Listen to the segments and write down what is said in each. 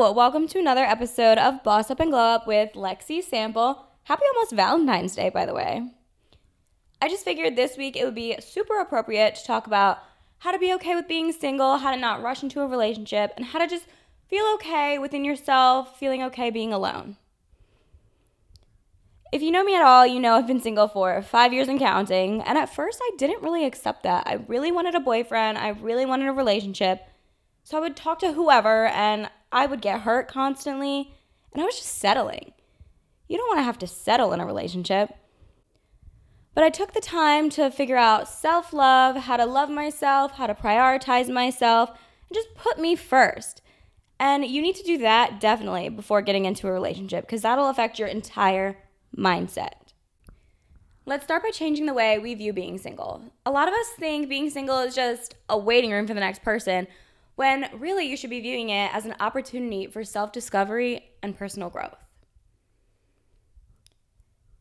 Hello, welcome to another episode of Boss Up and Glow Up with Lexi Sample. Happy almost Valentine's Day, by the way. I just figured this week it would be super appropriate to talk about how to be okay with being single, how to not rush into a relationship, and how to just feel okay within yourself, feeling okay being alone. If you know me at all, you know I've been single for 5 years and counting, and at first I didn't really accept that. I really wanted a boyfriend, I really wanted a relationship, so I would talk to whoever, and I would get hurt constantly, and I was just settling. You don't want to have to settle in a relationship. But I took the time to figure out self-love, how to love myself, how to prioritize myself, and just put me first. And you need to do that definitely before getting into a relationship because that'll affect your entire mindset. Let's start by changing the way we view being single. A lot of us think being single is just a waiting room for the next person, when really you should be viewing it as an opportunity for self-discovery and personal growth.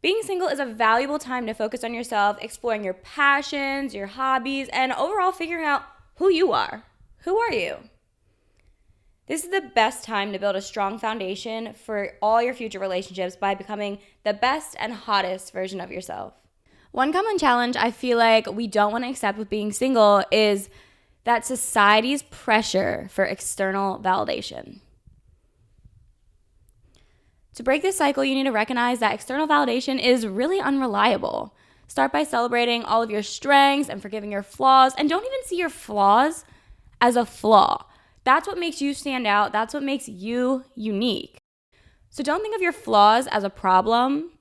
Being single is a valuable time to focus on yourself, exploring your passions, your hobbies, and overall figuring out who you are. Who are you? This is the best time to build a strong foundation for all your future relationships by becoming the best and hottest version of yourself. One common challenge I feel like we don't want to accept with being single is that society's pressure for external validation. To break this cycle, you need to recognize that external validation is really unreliable. Start by celebrating all of your strengths and forgiving your flaws, and don't even see your flaws as a flaw. That's what makes you stand out. That's what makes you unique. So don't think of your flaws as a problem.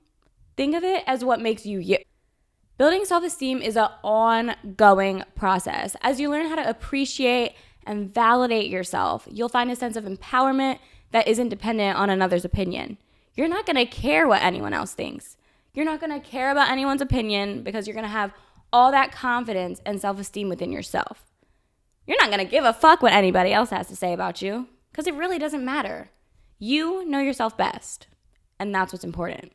Think of it as what makes you you. Building self-esteem is an ongoing process. As you learn how to appreciate and validate yourself, you'll find a sense of empowerment that isn't dependent on another's opinion. You're not going to care what anyone else thinks. You're not going to care about anyone's opinion because you're going to have all that confidence and self-esteem within yourself. You're not going to give a fuck what anybody else has to say about you because it really doesn't matter. You know yourself best, and that's what's important.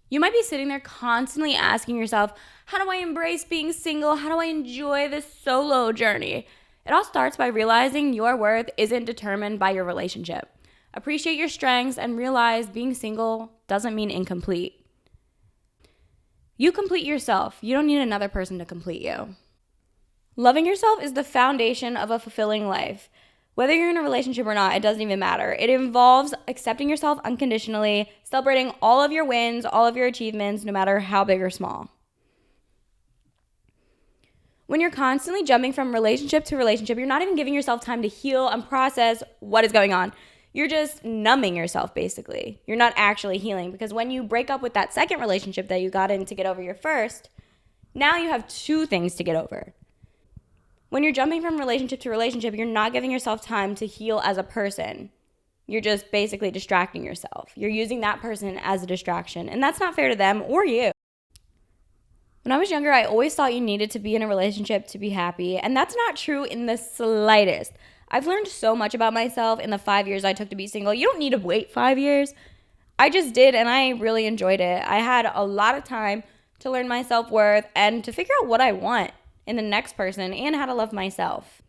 You might be sitting there constantly asking yourself, how do I embrace being single? How do I enjoy this solo journey? It all starts by realizing your worth isn't determined by your relationship. Appreciate your strengths and realize being single doesn't mean incomplete. You complete yourself. You don't need another person to complete you. Loving yourself is the foundation of a fulfilling life. Whether you're in a relationship or not, it doesn't even matter. It involves accepting yourself unconditionally, celebrating all of your wins, all of your achievements, no matter how big or small. When you're constantly jumping from relationship to relationship, you're not even giving yourself time to heal and process what is going on. You're just numbing yourself, basically. You're not actually healing because when you break up with that second relationship that you got in to get over your first, now you have two things to get over. When you're jumping from relationship to relationship, you're not giving yourself time to heal as a person. You're just basically distracting yourself. You're using that person as a distraction, and that's not fair to them or you. When I was younger, I always thought you needed to be in a relationship to be happy, and that's not true in the slightest. I've learned so much about myself in the 5 years I took to be single. You don't need to wait 5 years. I just did, and I really enjoyed it. I had a lot of time to learn my self-worth and to figure out what I want in the next person and how to love myself.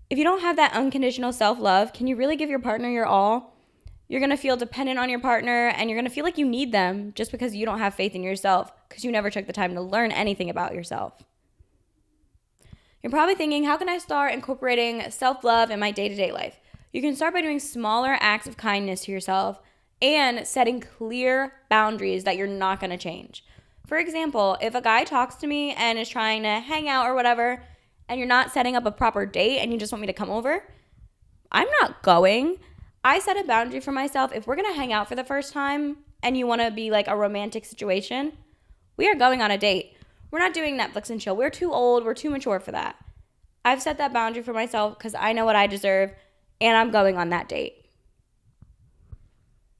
If you don't have that unconditional self-love, can you really give your partner your all? You're going to feel dependent on your partner and you're going to feel like you need them just because you don't have faith in yourself because you never took the time to learn anything about yourself. You're probably thinking, how can I start incorporating self-love in my day-to-day life? You can start by doing smaller acts of kindness to yourself and setting clear boundaries that you're not going to change. For example, if a guy talks to me and is trying to hang out or whatever, and you're not setting up a proper date and you just want me to come over, I'm not going. I set a boundary for myself. If we're going to hang out for the first time and you want to be like a romantic situation, we are going on a date. We're not doing Netflix and chill. We're too old. We're too mature for that. I've set that boundary for myself because I know what I deserve and I'm going on that date.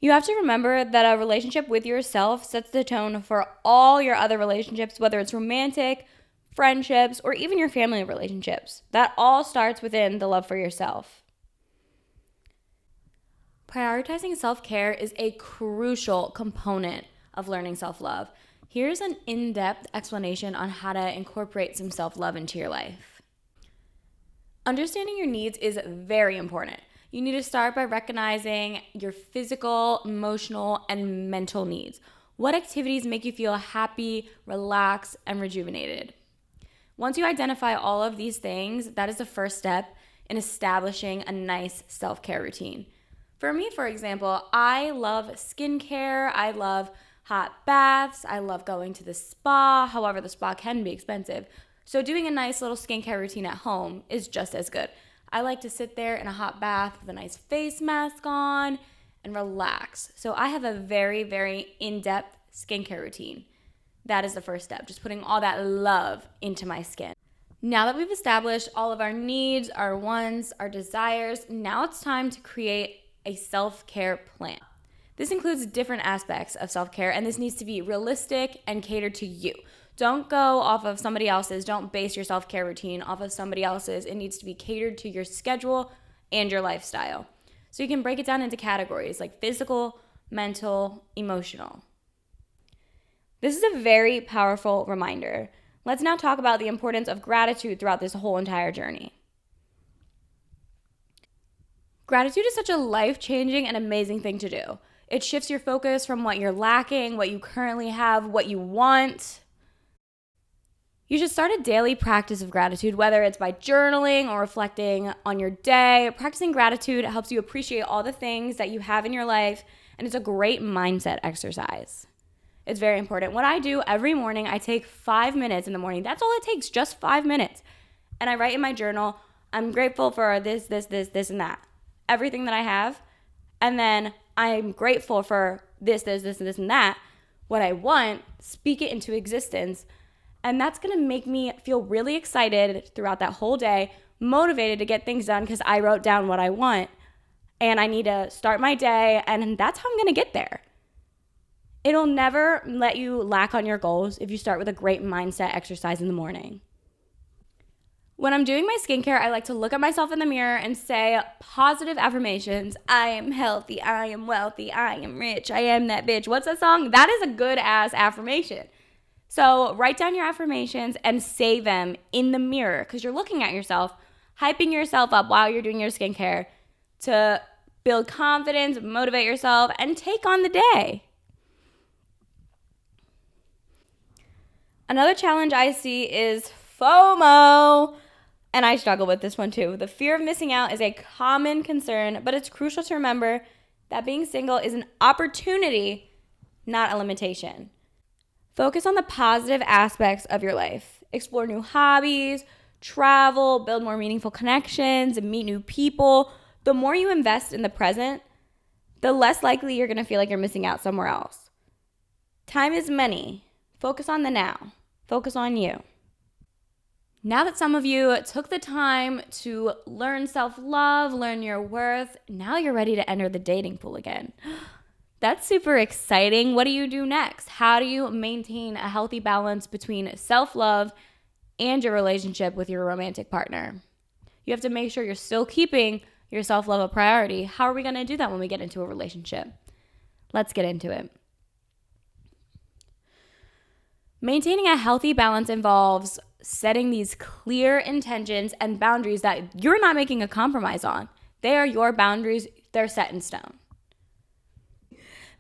You have to remember that a relationship with yourself sets the tone for all your other relationships, whether it's romantic, friendships, or even your family relationships. That all starts within the love for yourself. Prioritizing self-care is a crucial component of learning self-love. Here's an in-depth explanation on how to incorporate some self-love into your life. Understanding your needs is very important. You need to start by recognizing your physical, emotional, and mental needs. What activities make you feel happy, relaxed, and rejuvenated? Once you identify all of these things, that is the first step in establishing a nice self-care routine. For me, for example, I love skincare. I love hot baths. I love going to the spa. However, the spa can be expensive. So doing a nice little skincare routine at home is just as good. I like to sit there in a hot bath with a nice face mask on and relax. So I have a very, very in-depth skincare routine. That is the first step, just putting all that love into my skin. Now that we've established all of our needs, our wants, our desires, now it's time to create a self-care plan. This includes different aspects of self-care, and this needs to be realistic and catered to you. Don't go off of somebody else's. Don't base your self-care routine off of somebody else's. It needs to be catered to your schedule and your lifestyle. So you can break it down into categories like physical, mental, emotional. This is a very powerful reminder. Let's now talk about the importance of gratitude throughout this whole entire journey. Gratitude is such a life-changing and amazing thing to do. It shifts your focus from what you're lacking, what you currently have, what you want. You should start a daily practice of gratitude, whether it's by journaling or reflecting on your day. Practicing gratitude helps you appreciate all the things that you have in your life, and it's a great mindset exercise. It's very important. What I do every morning, I take 5 minutes in the morning. That's all it takes, just 5 minutes. And I write in my journal, I'm grateful for this, and that. Everything that I have. And then I'm grateful for this, and that. What I want, speak it into existence. And that's going to make me feel really excited throughout that whole day, motivated to get things done because I wrote down what I want. And I need to start my day, and that's how I'm going to get there. It'll never let you lack on your goals if you start with a great mindset exercise in the morning. When I'm doing my skincare, I like to look at myself in the mirror and say positive affirmations. I am healthy. I am wealthy. I am rich. I am that bitch. What's that song? That is a good ass affirmation. So write down your affirmations and say them in the mirror because you're looking at yourself, hyping yourself up while you're doing your skincare to build confidence, motivate yourself, and take on the day. Another challenge I see is FOMO, and I struggle with this one too. The fear of missing out is a common concern, but it's crucial to remember that being single is an opportunity, not a limitation. Focus on the positive aspects of your life. Explore new hobbies, travel, build more meaningful connections, and meet new people. The more you invest in the present, the less likely you're going to feel like you're missing out somewhere else. Time is money. Focus on the now. Focus on you. Now that some of you took the time to learn self-love, learn your worth, now you're ready to enter the dating pool again. That's super exciting. What do you do next? How do you maintain a healthy balance between self-love and your relationship with your romantic partner? You have to make sure you're still keeping your self-love a priority. How are we going to do that when we get into a relationship? Let's get into it. Maintaining a healthy balance involves setting these clear intentions and boundaries that you're not making a compromise on. They are your boundaries. They're set in stone.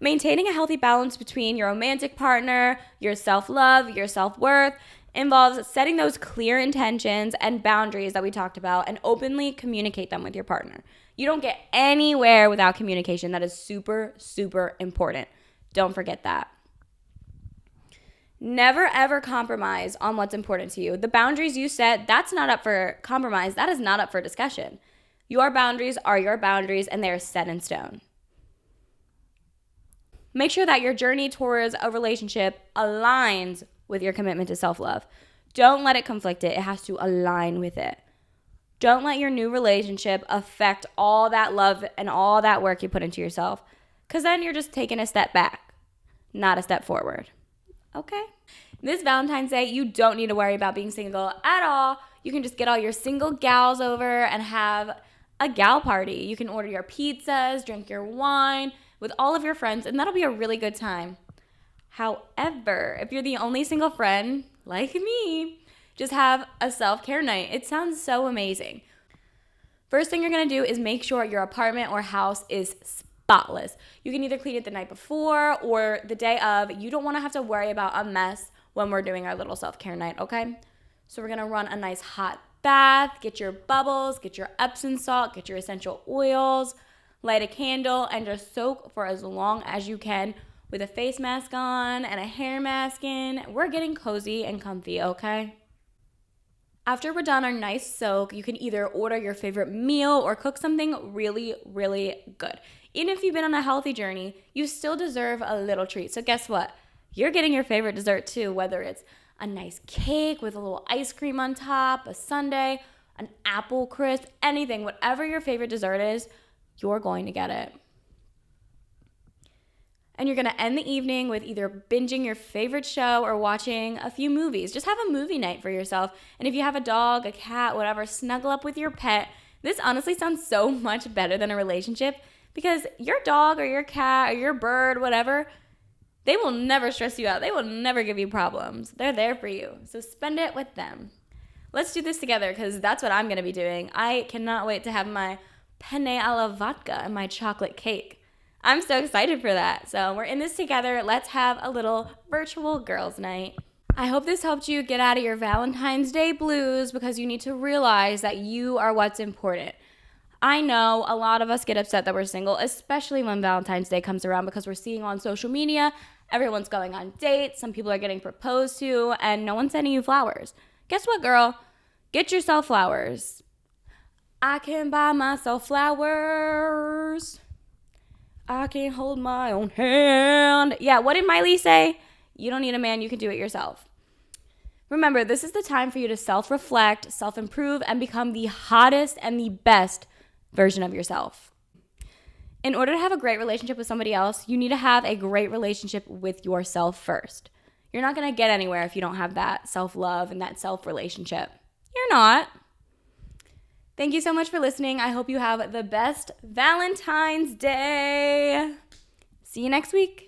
Maintaining a healthy balance between your romantic partner, your self-love, your self-worth involves setting those clear intentions and boundaries that we talked about and openly communicate them with your partner. You don't get anywhere without communication. That is super, super important. Don't forget that. Never ever compromise on what's important to you. The boundaries you set, that's not up for compromise. That is not up for discussion. Your boundaries are your boundaries and they are set in stone. Make sure that your journey towards a relationship aligns with your commitment to self-love. Don't let it conflict it. It has to align with it. Don't let your new relationship affect all that love and all that work you put into yourself, because then you're just taking a step back, not a step forward. Okay? This Valentine's Day, you don't need to worry about being single at all. You can just get all your single gals over and have a gal party. You can order your pizzas, drink your wine with all of your friends, and that'll be a really good time. However, if you're the only single friend, like me, just have a self-care night. It sounds so amazing. First thing you're gonna do is make sure your apartment or house is spotless. You can either clean it the night before or the day of. You don't wanna have to worry about a mess when we're doing our little self-care night, okay? So we're gonna run a nice hot bath, get your bubbles, get your Epsom salt, get your essential oils, light a candle, and just soak for as long as you can with a face mask on and a hair mask in. We're getting cozy and comfy, okay? After we're done our nice soak, you can either order your favorite meal or cook something really, really good. Even if you've been on a healthy journey, you still deserve a little treat. So guess what? You're getting your favorite dessert too, whether it's a nice cake with a little ice cream on top, a sundae, an apple crisp, anything, whatever your favorite dessert is, you're going to get it. And you're gonna end the evening with either binging your favorite show or watching a few movies. Just have a movie night for yourself. And if you have a dog, a cat, whatever, snuggle up with your pet. This honestly sounds so much better than a relationship because your dog or your cat or your bird, whatever, they will never stress you out. They will never give you problems. They're there for you. So spend it with them. Let's do this together because that's what I'm gonna be doing. I cannot wait to have my penne alla vodka and my chocolate cake. I'm so excited for that. So we're in this together. Let's have a little virtual girls' night. I hope this helped you get out of your Valentine's Day blues because you need to realize that you are what's important. I know a lot of us get upset that we're single, especially when Valentine's Day comes around because we're seeing on social media, everyone's going on dates, some people are getting proposed to, and no one's sending you flowers. Guess what, girl? Get yourself flowers. I can buy myself flowers. I can't hold my own hand. Yeah, what did Miley say? You don't need a man, you can do it yourself. Remember, this is the time for you to self-reflect, self-improve, and become the hottest and the best version of yourself. In order to have a great relationship with somebody else, you need to have a great relationship with yourself first. You're not going to get anywhere if you don't have that self-love and that self-relationship. You're not. Thank you so much for listening. I hope you have the best Valentine's Day. See you next week.